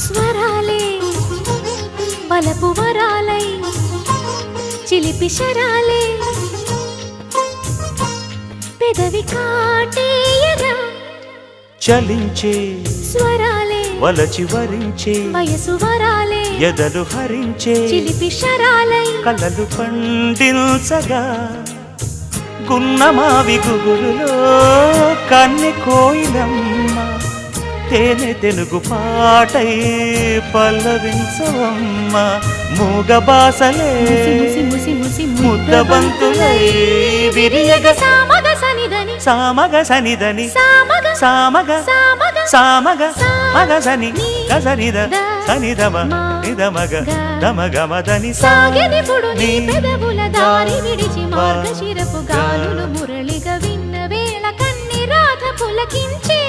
స్వరాలే బలపు వరాలై చిలిపి శరాలే పెదవి కాటేయరా చలించే స్వరాలే వలచి వరించే వయసు వరాలే ఎదలు హరించే చిలిపి శరాలై కలలు పండించగా గున్నమావి గుగులులో కన్నె కోయిలమ్మ తేనె తెనుగు పాటై పల్లవించవమ్మ మూగ బాసలే ముద్ద బంతులై విరియగ సామగ సనిదని సామగ సనిదని సామగ సామగ సామగ సామగ మగసని గసనిద సనిదమ నిదమగ దమగమదని సాగెనిపుడు నీ పెదవుల దారి విడిచి మార్గశిరపు గాలులు మురళిగా విన్న వేళ కన్ని రాధ పులకించే